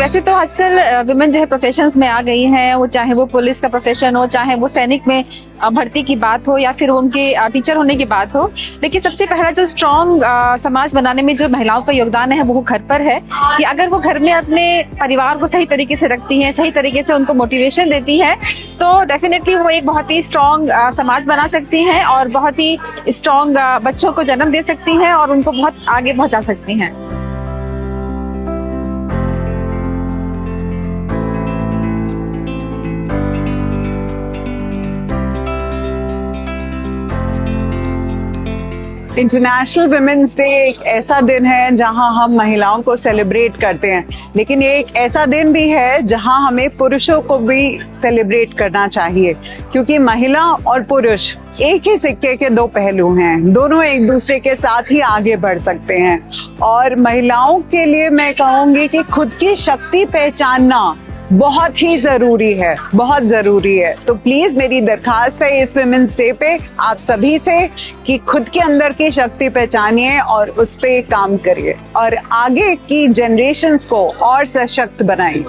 वैसे तो आजकल विमेन जो है प्रोफेशंस में आ गई हैं, वो चाहे वो पुलिस का प्रोफेशन हो, चाहे वो सैनिक में भर्ती की बात हो, या फिर उनके टीचर होने की बात हो। लेकिन सबसे पहला जो स्ट्रॉन्ग समाज बनाने में जो महिलाओं का योगदान है वो घर पर है, कि अगर वो घर में अपने परिवार को सही तरीके से रखती हैं, सही तरीके से उनको मोटिवेशन देती है, तो डेफिनेटली वो एक बहुत ही स्ट्रॉन्ग समाज बना सकती हैं और बहुत ही स्ट्रॉन्ग बच्चों को जन्म दे सकती हैं और उनको बहुत आगे पहुंचा सकती हैं। इंटरनेशनल वुमेन्स डे एक ऐसा दिन है जहां हम महिलाओं को सेलिब्रेट करते हैं, लेकिन ये एक ऐसा दिन भी है जहां हमें पुरुषों को भी सेलिब्रेट करना चाहिए, क्योंकि महिला और पुरुष एक ही सिक्के के दो पहलू हैं। दोनों एक दूसरे के साथ ही आगे बढ़ सकते हैं। और महिलाओं के लिए मैं कहूँगी कि खुद की शक्ति पहचानना बहुत ही जरूरी है, बहुत जरूरी है। तो प्लीज मेरी दरखास्त है इस वुमेन्स डे पे आप सभी से कि खुद के अंदर की शक्ति पहचानिए और उस पे काम करिए और आगे की जनरेशन्स को और सशक्त बनाइए।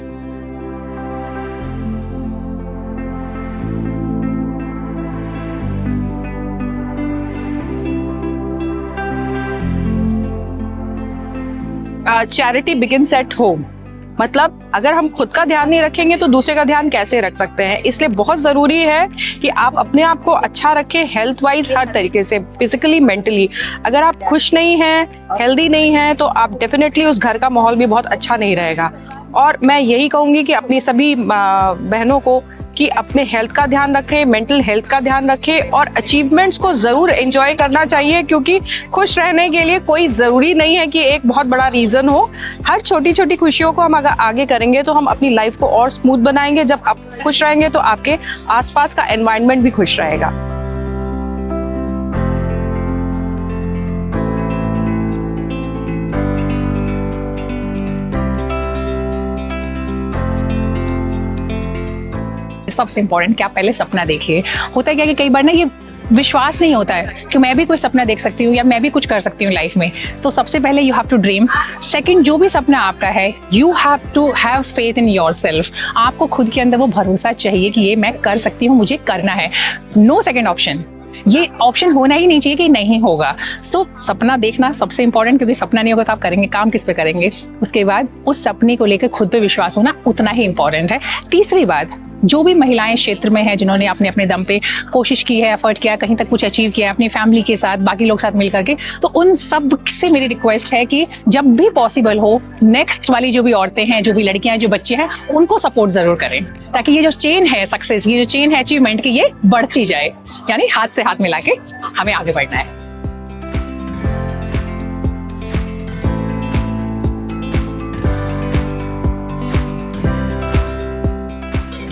Charity begins at home. मतलब अगर हम खुद का ध्यान नहीं रखेंगे तो दूसरे का ध्यान कैसे रख सकते हैं। इसलिए बहुत जरूरी है कि आप अपने आप को अच्छा रखें, हेल्थ वाइज हर तरीके से, फिजिकली मेंटली। अगर आप खुश नहीं हैं, हेल्दी नहीं हैं, तो आप डेफिनेटली उस घर का माहौल भी बहुत अच्छा नहीं रहेगा। और मैं यही कहूंगी कि अपनी सभी बहनों को कि अपने हेल्थ का ध्यान रखें, मेंटल हेल्थ का ध्यान रखें और अचीवमेंट्स को जरूर एंजॉय करना चाहिए, क्योंकि खुश रहने के लिए कोई जरूरी नहीं है कि एक बहुत बड़ा रीजन हो। हर छोटी छोटी खुशियों को हम अगर आगे करेंगे तो हम अपनी लाइफ को और स्मूथ बनाएंगे। जब आप खुश रहेंगे तो आपके आसपास का एनवायरनमेंट भी खुश रहेगा। सबसे इम्पोर्टेंट क्या, पहले सपना देखिए। होता है क्या कि कई बार ना ये विश्वास नहीं होता है कि मैं भी कोई सपना देख सकती हूँ या मैं भी कुछ कर सकती हूँ लाइफ में। तो सबसे पहले you have to dream. Second, जो भी सपना आपका है, you have to have faith in yourself. आपको खुद के अंदर वो भरोसा चाहिए कि ये मैं कर सकती हूँ, मुझे करना है। No second option. ये ऑप्शन होना ही नहीं चाहिए कि नहीं होगा। सो सपना देखना सबसे इंपॉर्टेंट, क्योंकि सपना नहीं होगा तो आप करेंगे, काम किस पे करेंगे। उसके बाद उस सपने को लेकर खुद पे विश्वास होना उतना ही इंपॉर्टेंट है। तीसरी बात, जो भी महिलाएं क्षेत्र में हैं जिन्होंने अपने अपने दम पे कोशिश की है, एफर्ट किया, कहीं तक कुछ अचीव किया अपनी फैमिली के साथ, बाकी लोग साथ मिल करके, तो उन सब से मेरी रिक्वेस्ट है कि जब भी पॉसिबल हो, नेक्स्ट वाली जो भी औरतें हैं, जो भी लड़कियां हैं, जो बच्चे हैं, उनको सपोर्ट जरूर करें, ताकि ये जो चेन है सक्सेस, ये जो चेन है अचीवमेंट की, ये बढ़ती जाए। यानी हाथ से हाथ मिला के हमें आगे बढ़ना है।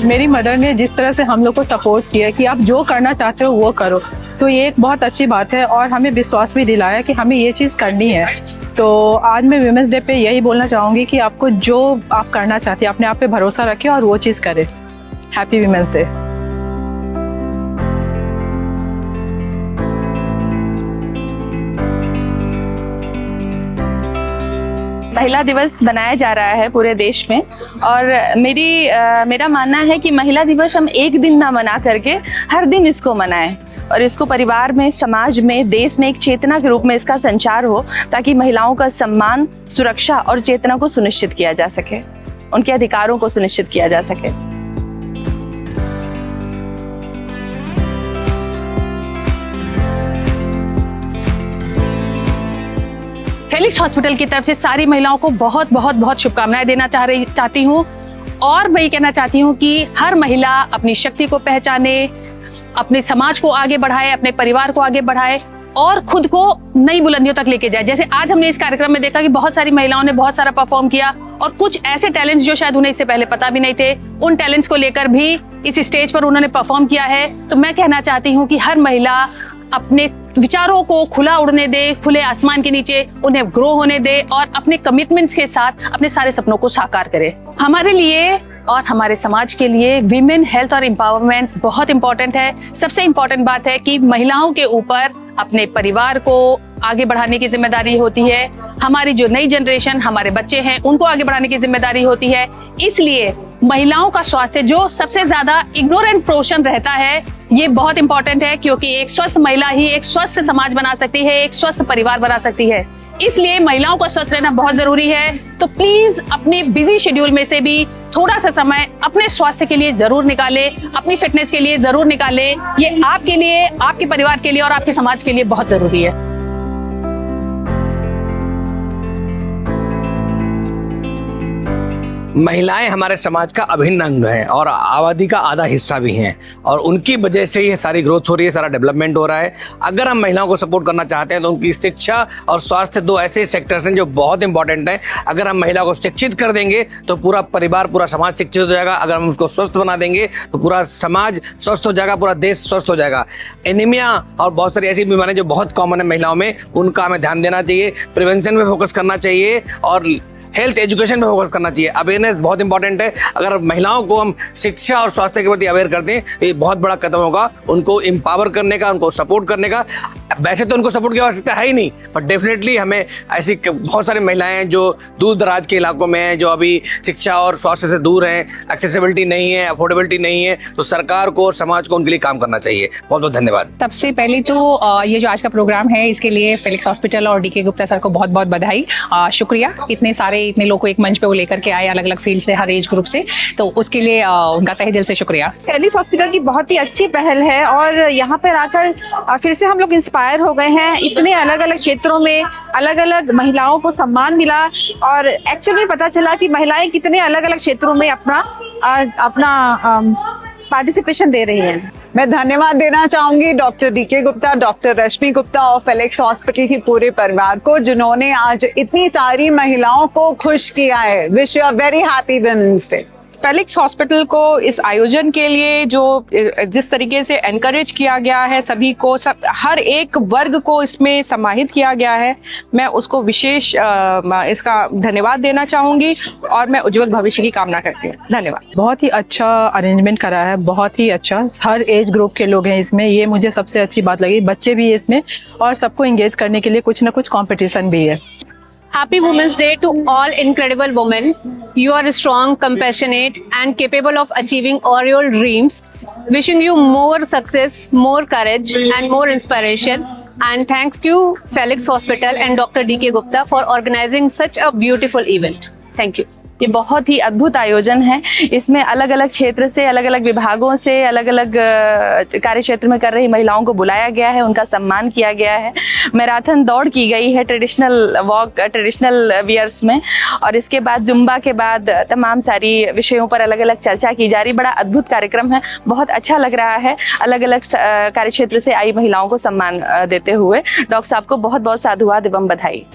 मेरी मदर ने जिस तरह से हम लोग को सपोर्ट किया कि आप जो करना चाहते हो वो करो, तो ये एक बहुत अच्छी बात है और हमें विश्वास भी दिलाया कि हमें ये चीज़ करनी है। तो आज मैं वुमेन्स डे पे यही बोलना चाहूँगी कि आपको जो आप करना चाहती हैं, अपने आप पे भरोसा रखें और वो चीज़ करें। Happy women's day. महिला दिवस मनाया जा रहा है पूरे देश में, और मेरा मानना है कि महिला दिवस हम एक दिन ना मना करके हर दिन इसको मनाएं और इसको परिवार में, समाज में, देश में एक चेतना के रूप में इसका संचार हो, ताकि महिलाओं का सम्मान, सुरक्षा और चेतना को सुनिश्चित किया जा सके, उनके अधिकारों को सुनिश्चित किया जा सके। हेलिक्स हॉस्पिटल की तरफ से सारी महिलाओं को बहुत बहुत बहुत शुभकामनाएं देना चाहती हूँ। और मैं ये कहना चाहती हूँ कि हर महिला अपनी शक्ति को पहचाने, अपने समाज को आगे बढ़ाए, अपने परिवार को आगे बढ़ाए और खुद को नई बुलंदियों तक लेके जाए। जैसे आज हमने इस कार्यक्रम में देखा कि बहुत सारी महिलाओं ने बहुत सारा परफॉर्म किया और कुछ ऐसे टैलेंट्स जो शायद उन्हें इससे पहले पता भी नहीं थे, उन टैलेंट्स को लेकर भी इस स्टेज पर उन्होंने परफॉर्म किया है। तो मैं कहना चाहती हूँ कि हर महिला अपने विचारों को खुला उड़ने दे, खुले आसमान के नीचे उन्हें ग्रो होने दे और अपने कमिटमेंट्स के साथ अपने सारे सपनों को साकार करे। हमारे लिए और हमारे समाज के लिए विमेन हेल्थ और एम्पावरमेंट बहुत इंपॉर्टेंट है। सबसे इंपॉर्टेंट बात है कि महिलाओं के ऊपर अपने परिवार को आगे बढ़ाने की जिम्मेदारी होती है, हमारी जो नई जनरेशन, हमारे बच्चे हैं, उनको आगे बढ़ाने की जिम्मेदारी होती है। इसलिए महिलाओं का स्वास्थ्य जो सबसे ज्यादा इग्नोरेंट पोर्शन रहता है, ये बहुत इंपॉर्टेंट है, क्योंकि एक स्वस्थ महिला ही एक स्वस्थ समाज बना सकती है, एक स्वस्थ परिवार बना सकती है। इसलिए महिलाओं को स्वस्थ रहना बहुत जरूरी है। तो प्लीज अपने बिजी शेड्यूल में से भी थोड़ा सा समय अपने स्वास्थ्य के लिए जरूर निकालें, अपनी फिटनेस के लिए जरूर निकालें। ये आपके लिए, आपके परिवार के लिए और आपके समाज के लिए बहुत जरूरी है। महिलाएं हमारे समाज का अभिन्न अंग हैं और आबादी का आधा हिस्सा भी हैं, और उनकी वजह से ये सारी ग्रोथ हो रही है, सारा डेवलपमेंट हो रहा है। अगर हम महिलाओं को सपोर्ट करना चाहते हैं तो उनकी शिक्षा और स्वास्थ्य दो ऐसे सेक्टर्स हैं जो बहुत इंपॉर्टेंट हैं। अगर हम महिला को शिक्षित कर देंगे तो पूरा परिवार, पूरा समाज शिक्षित हो जाएगा। अगर हम उसको स्वस्थ बना देंगे तो पूरा समाज स्वस्थ हो जाएगा, पूरा देश स्वस्थ हो जाएगा। एनीमिया और बहुत सारी ऐसी बीमारियां जो बहुत कॉमन है महिलाओं में, उनका हमें ध्यान देना चाहिए, प्रिवेंशन पे फोकस करना चाहिए और हेल्थ एजुकेशन पे फोकस करना चाहिए। अवेयरनेस बहुत इंपॉर्टेंट है। अगर महिलाओं को हम शिक्षा और स्वास्थ्य के प्रति अवेयर करते हैं, ये बहुत बड़ा कदम होगा उनको एम्पावर करने का, उनको सपोर्ट करने का। वैसे तो उनको सपोर्ट की आवश्यकता है ही नहीं, पर डेफिनेटली हमें ऐसी बहुत सारी महिलाएं हैं जो दूर दराज के इलाकों में हैं, जो अभी शिक्षा और स्वास्थ्य से दूर हैं, एक्सेसिबिलिटी नहीं है, अफोर्डेबिलिटी नहीं है। तो सरकार को और समाज को उनके लिए काम करना चाहिए। बहुत बहुत धन्यवाद। सबसे पहले तो ये जो आज का प्रोग्राम है, इसके लिए फेलिक्स हॉस्पिटल और डीके गुप्ता सर को बहुत बहुत बधाई, शुक्रिया। इतने लोग को एक मंच पे वो लेकर के आए, अलग अलग फील्ड से, हर एज ग्रुप से, तो उसके लिए उनका तहे दिल से शुक्रिया। फेलिक्स हॉस्पिटल की बहुत ही अच्छी पहल है और यहाँ पर आकर फिर से हम लोग इंस्पायर हो गए हैं। इतने अलग अलग क्षेत्रों में अलग अलग महिलाओं को सम्मान मिला और एक्चुअली में पता चला कि महिलाएं कितने अलग अलग क्षेत्रों में अपना पार्टिसिपेशन दे रही हैं। मैं धन्यवाद देना चाहूंगी डॉक्टर डीके गुप्ता, डॉक्टर रश्मि गुप्ता और फेलिक्स हॉस्पिटल के पूरे परिवार को, जिन्होंने आज इतनी सारी महिलाओं को खुश किया है। Wish you a very happy women's day. Felix hospital को इस आयोजन के लिए जो जिस तरीके से एनकरेज किया गया है, सभी को, हर एक वर्ग को इसमें समाहित किया गया है, मैं उसको विशेष इसका धन्यवाद देना चाहूंगी और मैं उज्जवल भविष्य की कामना करती हूँ। धन्यवाद। बहुत ही अच्छा अरेंजमेंट करा है, बहुत ही अच्छा। हर एज ग्रुप के लोग हैं इसमें, ये मुझे सबसे अच्छी बात लगी। बच्चे भी है इसमें और सबको एंगेज करने के लिए कुछ ना कुछ कंपटीशन भी है। Happy Women's Day to all incredible women. You are strong, compassionate, and capable of achieving all your dreams. Wishing you more success, more courage, and more inspiration. And thanks you, Felix Hospital and Dr. D.K. Gupta, for organizing such a beautiful event. Thank you. ये बहुत ही अद्भुत आयोजन है। इसमें अलग अलग क्षेत्र से, अलग अलग विभागों से, अलग अलग कार्य क्षेत्र में कर रही महिलाओं को बुलाया गया है, उनका सम्मान किया गया है। मैराथन दौड़ की गई है ट्रेडिशनल वॉक, ट्रेडिशनल वियर्स में, और इसके बाद जुम्बा के बाद तमाम सारी विषयों पर अलग अलग चर्चा की जा रही। बड़ा अद्भुत कार्यक्रम है, बहुत अच्छा लग रहा है। अलग अलग कार्य क्षेत्र से आई महिलाओं को सम्मान देते हुए डॉक्टर साहब को बहुत बहुत साधुवाद एवं बधाई।